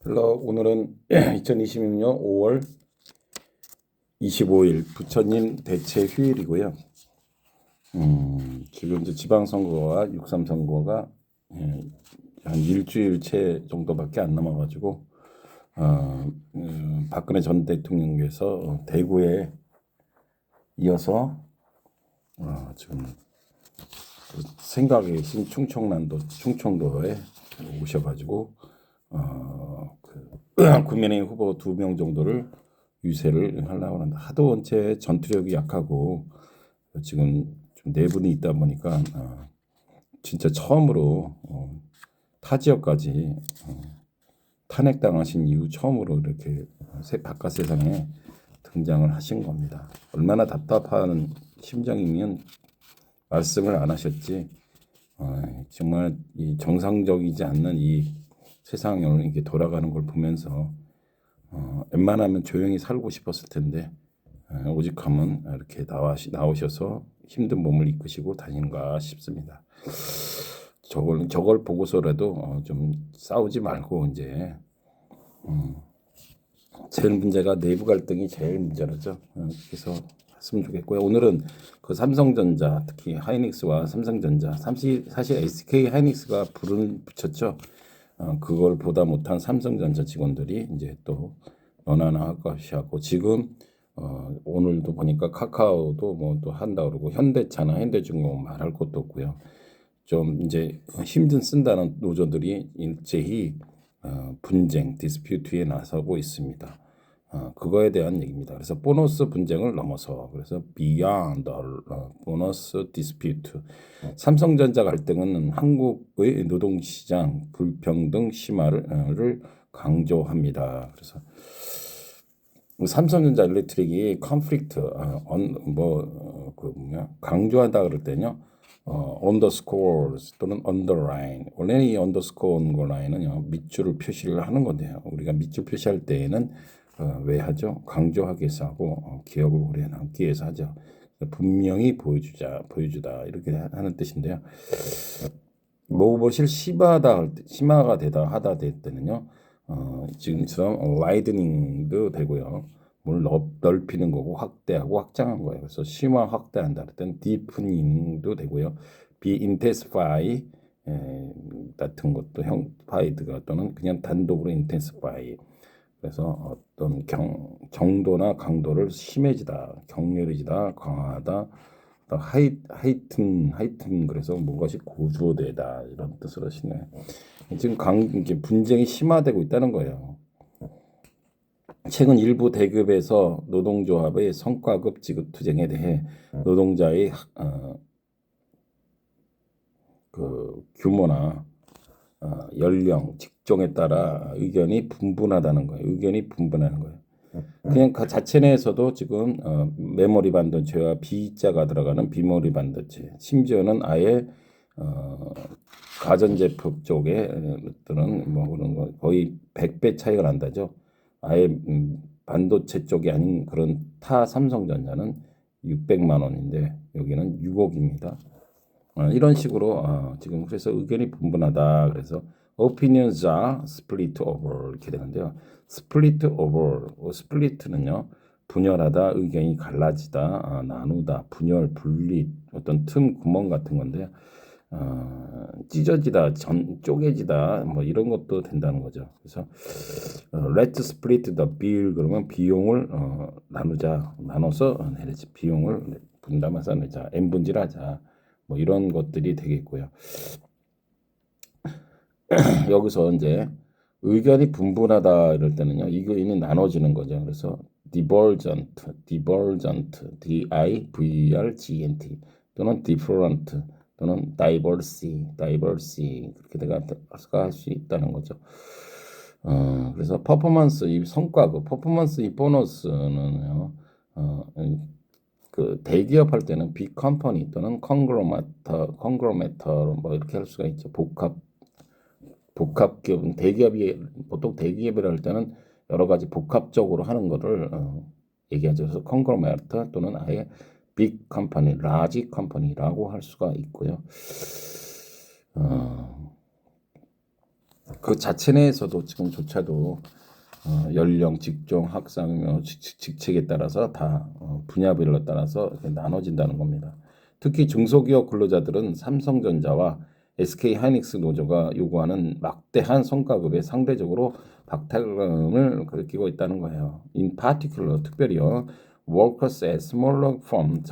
헬로 오늘은 2026년 5월 25일 부처님 대체 휴일이고요. 지금 이제 지방선거와 6.3 선거가 한 일주일 채 정도밖에 안 남아가지고 박근혜 전 대통령께서 대구에 이어서 지금 생각에 계신 충청도에 오셔가지고 국민의힘 후보 2명 정도를 유세를 하려고 하는데 하도 원체 전투력이 약하고 지금 좀 내분이 있다 보니까 진짜 처음으로 타 지역까지 탄핵당하신 이후 처음으로 이렇게 바깥 세상에 등장을 하신 겁니다. 얼마나 답답한 심정이면 말씀을 안 하셨지. 정말 이 정상적이지 않는 이 세상을 이렇게 돌아가는 걸 보면서 웬만하면 조용히 살고 싶었을 텐데 오직하면 이렇게 나오셔서 힘든 몸을 이끄시고 다니는가 싶습니다. 저걸 보고서라도 좀 싸우지 말고 이제 제일 문제가 내부 갈등이 제일 문제라죠. 그래서 했으면 좋겠고요. 오늘은 그 삼성전자 특히 하이닉스와 삼성전자 사실 SK 하이닉스가 불을 붙였죠. 그걸 보다 못한 삼성전자 직원들이 이제 또 너나나 할 것이고 지금 오늘도 보니까 카카오도 뭐 또 한다 그러고 현대차나 현대중공업 말할 것도 없고요. 좀 이제 힘든 쓴다는 노조들이 일제히 분쟁 디스퓨트에 나서고 있습니다. 그거에 대한 얘기입니다. 그래서 보너스 분쟁을 넘어서 그래서 beyond 보너스 디스퓨트 삼성전자 갈등은 한국의 노동시장 불평등 심화를 강조합니다. 그래서 삼성전자 일렉트릭이 컨플릭트 강조한다 그럴 때는요. 언더스코어 또는 언더라인 원래는 이 언더스코어 언더라인은요 밑줄을 표시를 하는 건데요. 우리가 밑줄 표시할 때에는 왜 하죠? 강조하기 위해서 하고 기억을 오래 남기 위해서 하죠. 분명히 보여주다 이렇게 하는 뜻인데요. 무엇을 심화가 되다 하다 될 때는요. 지금처럼 와이드닝도 되고요. 뭘 넓히는 거고 확대하고 확장한 거예요. 그래서 심화 확대한다 할 때는 디프닝도 되고요. 비인텐시파이 같은 것도 파이드가 또는 그냥 단독으로 인텐시파이 그래서 어떤 정도나 강도를 심해지다, 격렬해지다, 강하다, 하이튼 그래서 무엇이 고조되다 이런 뜻으로 하시네. 지금 이제 분쟁이 심화되고 있다는 거예요. 최근 일부 대기업에서 노동조합의 성과급 지급 투쟁에 대해 노동자의 그 규모나 연령, 직종에 따라 의견이 분분하다는 거예요. 의견이 분분하는 거예요. 그냥 그 자체 내에서도 지금 메모리 반도체와 B자가 들어가는 비메모리 반도체, 심지어는 아예 가전제품 쪽에 또는 뭐 그런 거 거의 100배 차이가 난다죠. 아예 반도체 쪽이 아닌 그런 타 삼성전자는 600만 원인데 여기는 6억입니다. 이런 식으로 지금 그래서 의견이 분분하다. 그래서 opinions are split over 이렇게 되는데요. split over, split는요. 분열하다, 의견이 갈라지다, 나누다, 분열, 분리, 어떤 틈, 구멍 같은 건데요. 찢어지다, 쪼개지다, 뭐 이런 것도 된다는 거죠. 그래서 let's split the bill 그러면 비용을 나눠서 내리지, 비용을 분담해서 내자, n분질하자. 뭐 이런 것들이 되겠고요. 여기서 이제 의견이 분분하다 이럴 때는요. 의견이 나눠지는 거죠. 그래서 divergent, D-I-V-E-R-G-N-T 또는 different 또는 diverse 그렇게 할 수 있다는 거죠. 그래서 퍼포먼스 이 성과 퍼포먼스 이 보너스는요. 그 대기업 할 때는 빅 컴퍼니 또는 컨그로메터 뭐 이렇게 할 수가 있죠. 복합기업 대기업이 보통 대기업이라 할 때는 여러 가지 복합적으로 하는 거를 얘기하죠. 그래서 컨그로메터 또는 아예 빅 컴퍼니, 라지 컴퍼니라고 할 수가 있고요. 그 자체 내에서도 지금조차도 연령, 직종, 학상며 직책에 따라서 다 분야별로 따라서 이렇게 나눠진다는 겁니다. 특히 중소기업 근로자들은 삼성전자와 SK하이닉스 노조가 요구하는 막대한 성과급에 상대적으로 박탈감을 느끼고 있다는 거예요. In particular, 특별히요. Workers at smaller firm,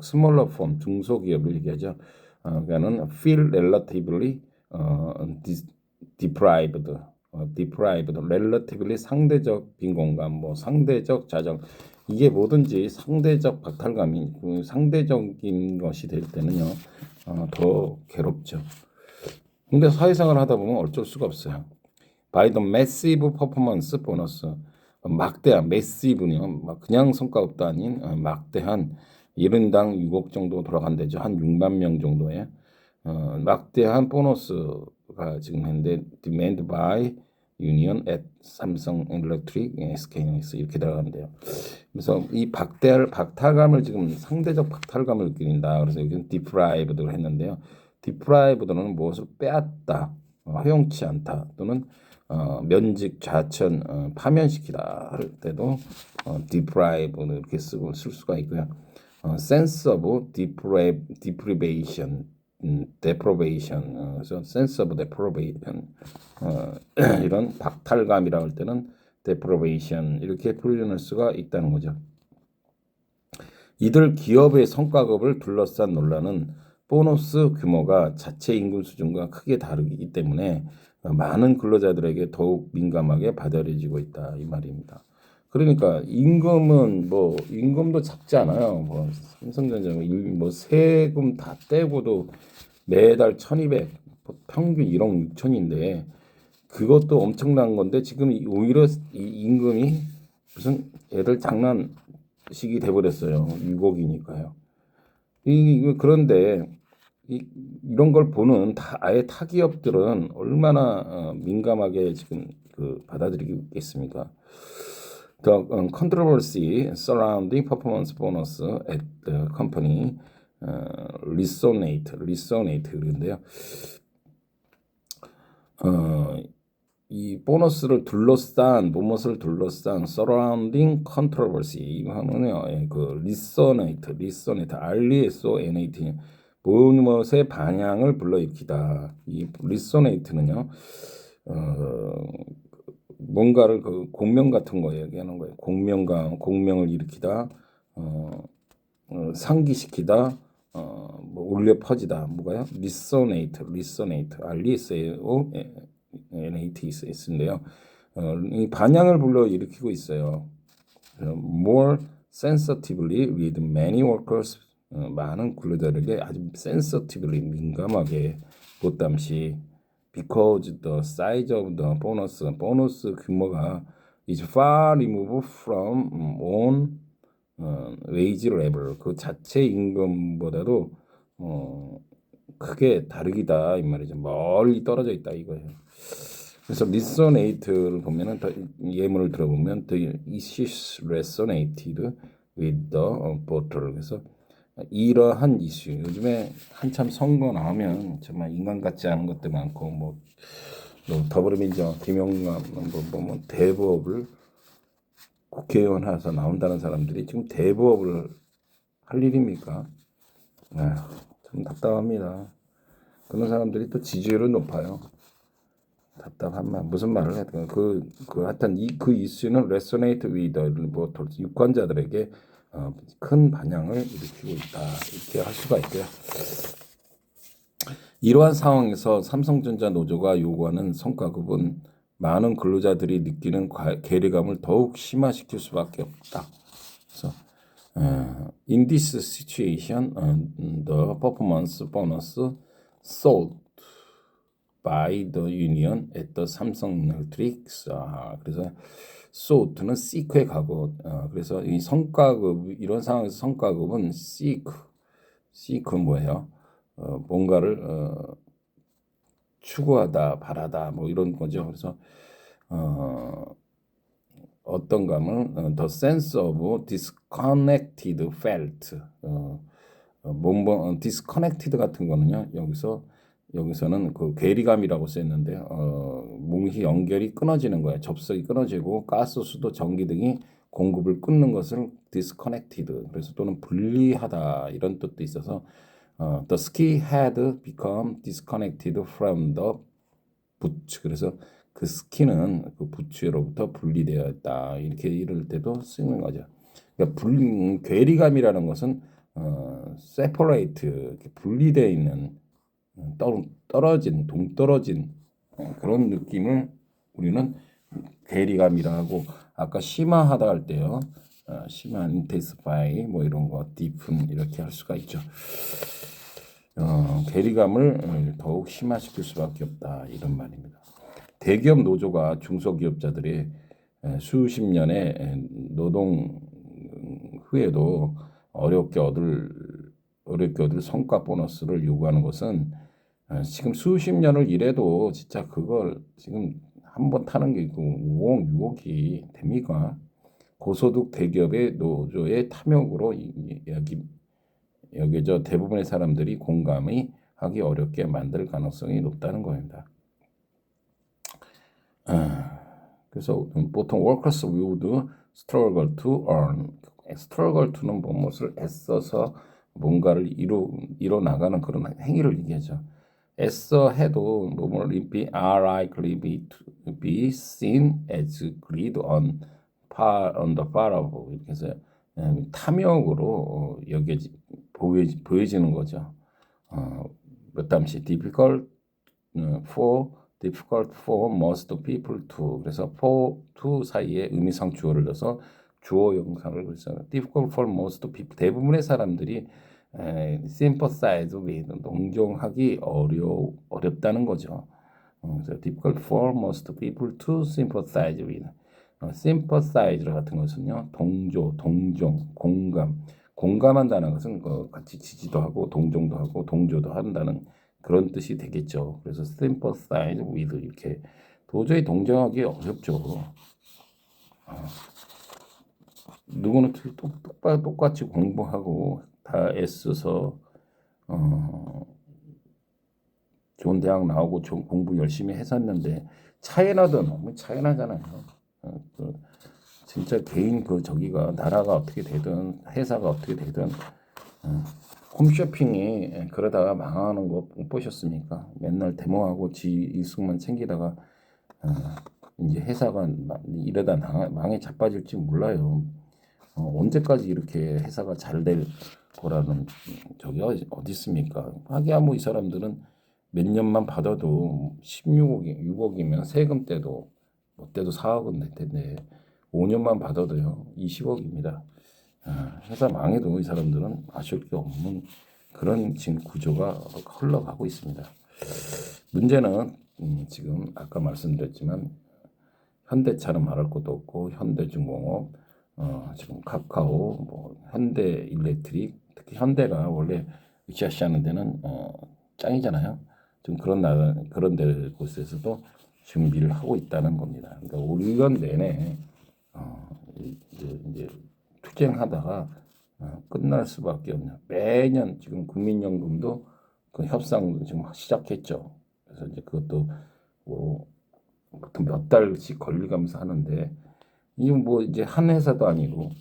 smaller firm, 중소기업을 얘기하죠. 그러니까는 feel relatively deprived, relatively 상대적 빈곤감, 뭐 상대적 자정, 이게 뭐든지 상대적 박탈감이 상대적인 것이 될 때는요, 더 괴롭죠. 근데 사회생활 하다 보면 어쩔 수가 없어요. By the massive performance bonus, 막대한 massive는요, 그냥 성과급도 아닌 막대한 1인당 6억 정도 돌아간대죠. 한 6만 명 정도의 막대한 보너스가 지금 현재 demand by union at 삼성 엘렉트릭, SK하이닉스 이렇게 들어가는데요. 그래서 이 박탈감을 지금 상대적 박탈감을 느낀다. 그래서 여기는 deprived를 했는데요. deprived는 무엇을 빼앗다, 허용치 않다 또는 면직, 좌천, 파면시키다 할 때도 deprive는 이렇게 쓸 수가 있고요. sense of deprivation, 그래서 sense of deprivation, 이런 박탈감이라고 할 때는 deprivation 이렇게 표현할 수가 있다는 거죠. 이들 기업의 성과급을 둘러싼 논란은 보너스 규모가 자체 임금 수준과 크게 다르기 때문에 많은 근로자들에게 더욱 민감하게 받아들여지고 있다 이 말입니다. 그러니까 임금도 작지 않아요. 뭐 삼성전자 뭐 세금 다 떼고도 매달 1,200, 평균 1억 6천인데 그것도 엄청난 건데 지금 오히려 이 임금이 무슨 애들 장난식이 돼버렸어요. 6억이니까요. 그런데 이런 걸 보는 아예 타기업들은 얼마나 민감하게 지금 받아들이겠습니까? The controversy surrounding performance bonus at the company resonate 그런데요. 이 보너스를 둘러싼 무엇을 둘러싼 surrounding controversy 이거는요. 그 resonate RESONAT 무엇의 반향을 불러일으키다. 이 resonate는요. 뭔가를 공명 같은 거 얘기하는 거예요. 공명을 일으키다, 상기시키다, 뭐 울려 퍼지다. 뭐가요? resonate, RESONATE 있는데요. 이 반향을 불러 일으키고 있어요. More sensitively with many workers, 많은 근로자들에게 아주 sensitively 민감하게 보담시 because the size of the 보너스 규모가 is far removed from own wage level, 그 자체 임금보다도 크게 다르기다 이 말이죠. 멀리 떨어져 있다 이거예요. 그래서 resonate를 보면은 예문을 들어보면 the issues resonated with the voter. 그래서 이러한 이슈, 요즘에 한참 선거 나오면 정말 인간 같지 않은 것도 많고 뭐 더불어민주당 김영남 뭐 대부업을 국회의원 해서 나온다는 사람들이 지금 대부업을 할 일입니까? 참 답답합니다. 그런 사람들이 또 지지율은 높아요. 답답한 말, 무슨 말을 해야 되나? 하여튼 그 이슈는 resonate with the voters, 유권자들에게 큰 반향을 일으키고 있다 이렇게 할 수가 있고요. 이러한 상황에서 삼성전자 노조가 요구하는 성과급은 많은 근로자들이 느끼는 괴리감을 더욱 심화시킬 수밖에 없다. 그래서 in this situation, the performance bonus sought by the union at the Samsung Electrics. 그래서 sought는 seek의 과거. 그래서 이 성과급, 이런 상황에서 성과급은 seek는 뭐예요? 뭔가를 추구하다, 바라다, 뭐 이런 거죠. 그래서 어떤 감은 the sense of disconnected felt. disconnected 같은 거는요. 여기서 여기서는 그 괴리감이라고 썼는데 뭉희 연결이 끊어지는 거예요. 접속이 끊어지고 가스수도 전기 등이 공급을 끊는 것을 disconnected. 그래서 또는 분리하다 이런 뜻도 있어서 the ski had become disconnected from the 부츠. 그래서 그 스키는 그 부츠로부터 분리되어 있다. 이렇게 이럴 때도 쓰는 거죠. 그러니까 괴리감이라는 것은 separate 이렇게 분리되어 있는 떨어진 동떨어진 그런 느낌을 우리는 괴리감이라고 아까 심화하다 할 때요. 심화, intensify 뭐 이런 거, deepen 이렇게 할 수가 있죠. 괴리감을 더욱 심화시킬 수밖에 없다 이런 말입니다. 대기업 노조가 중소기업자들의 수십 년의 노동 후에도 어렵게 얻을 성과 보너스를 요구하는 것은 지금 수십 년을 일해도 진짜 그걸 지금 한 번 타는 게 있고 5억, 6억이 됩니까? 고소득 대기업의 노조의 탐욕으로 여기저 대부분의 사람들이 공감이 하기 어렵게 만들 가능성이 높다는 겁니다. 그래서 보통 workers would struggle to earn. struggle to는 무엇을 애써서 뭔가를 이뤄 나가는 그런 행위를 얘기하죠. 애써 해도 뭐를 be likely be seen as greed on the part of 이렇게 해서 탐욕으로 보여지는 거죠. 몇 담시 difficult for most people to. 그래서 for to 사이에 의미상 주어를 넣어서 주어 영상을 그래서 difficult for most people 대부분의 사람들이 sympathize with 동정하기 어렵다는 거죠. 그래서 difficult for most people to sympathize with. sympathize 같은 것은요 동조, 동정, 공감한다는 것은 같이 지지도 하고 동정도 하고 동조도 한다는 그런 뜻이 되겠죠. 그래서 sympathize with 이렇게 도저히 동정하기 어렵죠. 누구는 똑같이 공부하고 다 애써서 좋은 대학 나오고 좋은 공부 열심히 했었는데 차이나도 너무 차이나잖아요. 진짜 개인 저기가 나라가 어떻게 되든 회사가 어떻게 되든 홈쇼핑이 그러다가 망하는 거 못 보셨습니까? 맨날 데모하고 지 이익만 챙기다가 이제 회사가 이러다 망에 자빠질지 몰라요. 언제까지 이렇게 회사가 잘 될 거라는 저기 어디 있습니까? 하기야 뭐 이 사람들은 몇 년만 받아도 6억이면 세금 떼도 못 떼도 4억은 낼 텐데 5년만 받아도요 20억입니다. 회사 망해도 이 사람들은 아쉬울 게 없는 그런 지금 구조가 흘러가고 있습니다. 문제는 지금 아까 말씀드렸지만 현대차는 말할 것도 없고 현대중공업, 지금 카카오, 뭐 현대일렉트릭, 특히 현대가 원래 으쌰으쌰하는 데는 짱이잖아요. 지금 그런 데 곳에서도 준비를 하고 있다는 겁니다. 그러니까 5년 내내 이제 투쟁하다가 끝날 수밖에 없는 매년 지금 국민연금도 그 협상도 지금 시작했죠. 그래서 이제 그것도 뭐 몇 달씩 걸려가면서 하는데 이건 뭐 이제 한 회사도 아니고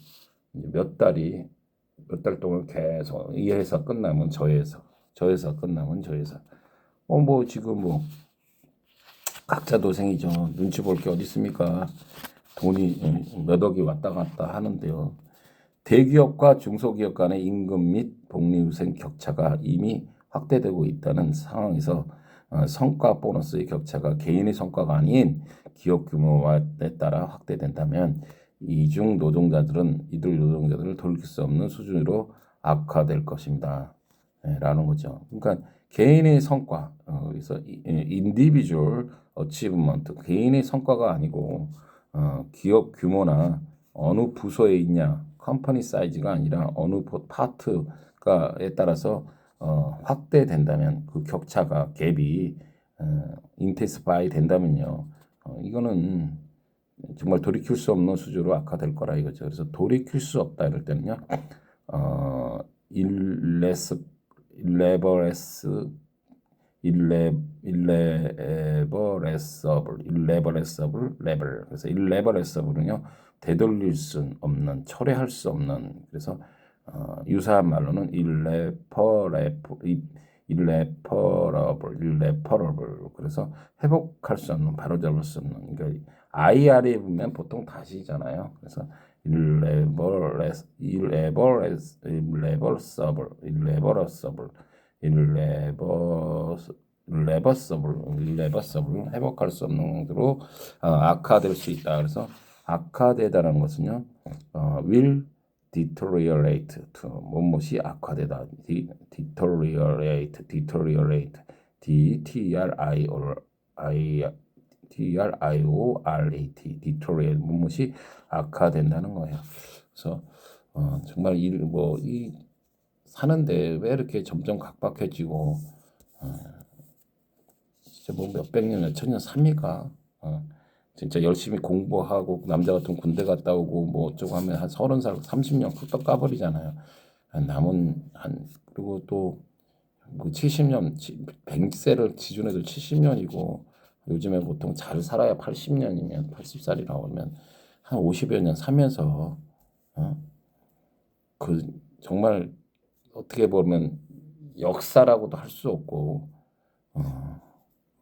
이제 몇 달 동안 계속 이 회사 끝나면 저 회사 끝나면 저 회사 뭐 지금 뭐 각자 도생이죠. 눈치 볼 게 어디 있습니까? 돈이 몇 억이 왔다 갔다 하는데요. 대기업과 중소기업 간의 임금 및 복리후생 격차가 이미 확대되고 있다는 상황에서 성과 보너스의 격차가 개인의 성과가 아닌 기업 규모에 따라 확대된다면 이들 노동자들을 돌이킬 수 없는 수준으로 악화될 것입니다. 라는 거죠. 그러니까 개인의 성과, 그래서 individual achievement, 개인의 성과가 아니고 기업 규모나 어느 부서에 있냐, 컴퍼니 사이즈가 아니라 어느 파트가에 따라서 확대된다면 그 격차가 갭이 인텐시파이 된다면요. 이거는 정말 돌이킬 수 없는 수준으로 악화될 거라 이거죠. 그래서 돌이킬 수 없다 이럴 때는요. irreversible level. 그래서 irreversible은요 되돌릴 수 없는, 철회할 수 없는. 그래서 유사한 말로는 irreparable. 그래서 회복할 수 없는, 바로잡을 수 없는. 그러니까 IR에 보면 보통 다시잖아요. 그래서 irreversible, 회복할 수 없는 정도로 악화될 수 있다. 그래서 악화되다라는 것은요, will deteriorate to, 무엇이 악화되다. deteriorate, deteriorate, 무엇이 악화된다는 거예요. 그래서 정말 이 사는데 왜 이렇게 점점 각박해지고 진짜 뭐 몇백 년, 몇천 년 삽니까? 진짜 열심히 공부하고 남자 같은 군대 갔다 오고 뭐 어쩌고 하면 한 30살, 30년 후딱 까버리잖아요. 남은 그리고 또 뭐 70년, 100세를 기준해도 70년이고 요즘에 보통 잘 살아야 80년이면 80살이 나오면 한 50여 년 사면서 그 정말 어떻게 보면 역사라고도 할 수 없고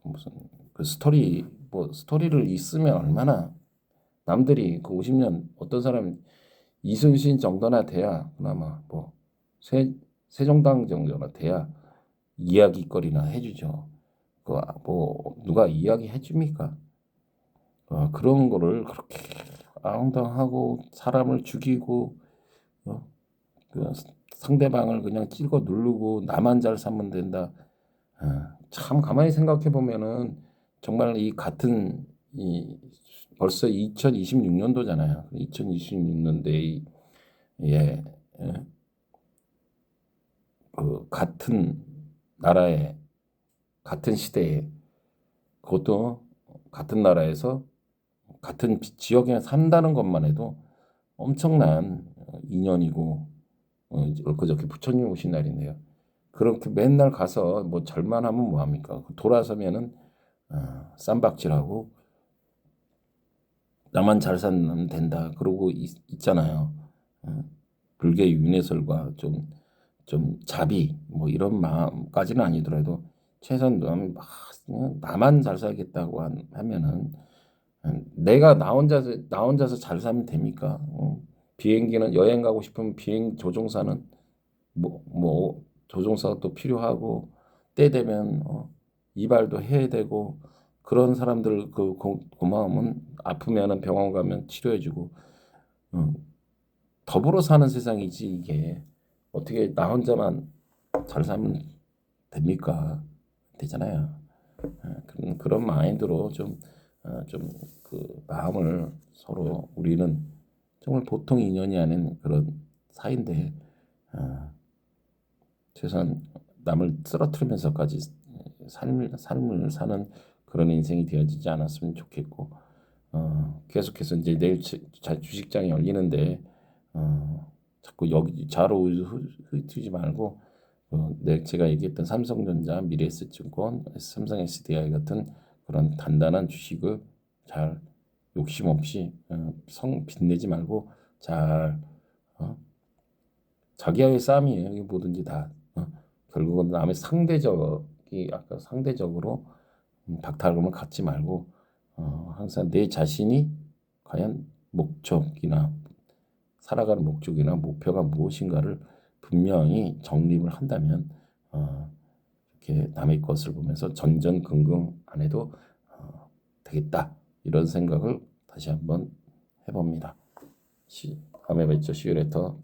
무슨 그 스토리를 있으면 얼마나 남들이 그 50년 어떤 사람 이순신 정도나 돼야 그나마 뭐 세종당 정도나 돼야 이야기거리나 해주죠. 그 뭐 누가 이야기 해줍니까? 그런 거를 그렇게 아웅당하고 사람을 죽이고 그 상대방을 그냥 찍어 누르고 나만 잘 살면 된다. 참 가만히 생각해 보면은 정말 이 같은 벌써 2026년도잖아요. 2026년도에 그 같은 나라에 같은 시대에 그것도 같은 나라에서 같은 지역에 산다는 것만 해도 엄청난 인연이고 엊그저께 부처님 오신 날인데요. 그렇게 맨날 가서 뭐 절만 하면 뭐합니까? 돌아서면은 쌈박질하고 나만 잘 살면 된다. 그러고 있잖아요. 불교 윤회설과 좀 자비 뭐 이런 마음까지는 아니더라도 최소한 나만 잘 살겠다고 하면은 내가 나 혼자서 잘 살면 됩니까? 비행기는 여행 가고 싶으면 비행 조종사는 뭐 조종사가 또 필요하고 때 되면 이발도 해야 되고 그런 사람들 그 고마움은 아프면은 병원 가면 치료해주고 더불어 사는 세상이지 이게 어떻게 나 혼자만 잘 살면 됩니까? 되잖아요. 그런 마인드로 좀 그 마음을 서로 우리는 정말 보통 인연이 아닌 그런 사이인데 최소한 남을 쓰러뜨리면서까지 삶을 사는 그런 인생이 되어지지 않았으면 좋겠고 계속해서 이제 내일 주식장이 열리는데 자꾸 여기 좌로 흩지 말고 제가 얘기했던 삼성전자, 미래에셋증권, 삼성 SDI 같은 그런 단단한 주식을 잘 욕심 없이 빛내지 말고 잘 자기와의 싸움이에요. 이게 뭐든지 다 결국은 남의 아까 상대적으로 박탈감을 갖지 말고 항상 내 자신이 과연 목적이나 살아가는 목적이나 목표가 무엇인가를 분명히 정립을 한다면 이렇게 남의 것을 보면서 전전긍긍 안 해도 되겠다 이런 생각을 다시 한번 해봅니다. 다음에 뵙죠. See you later.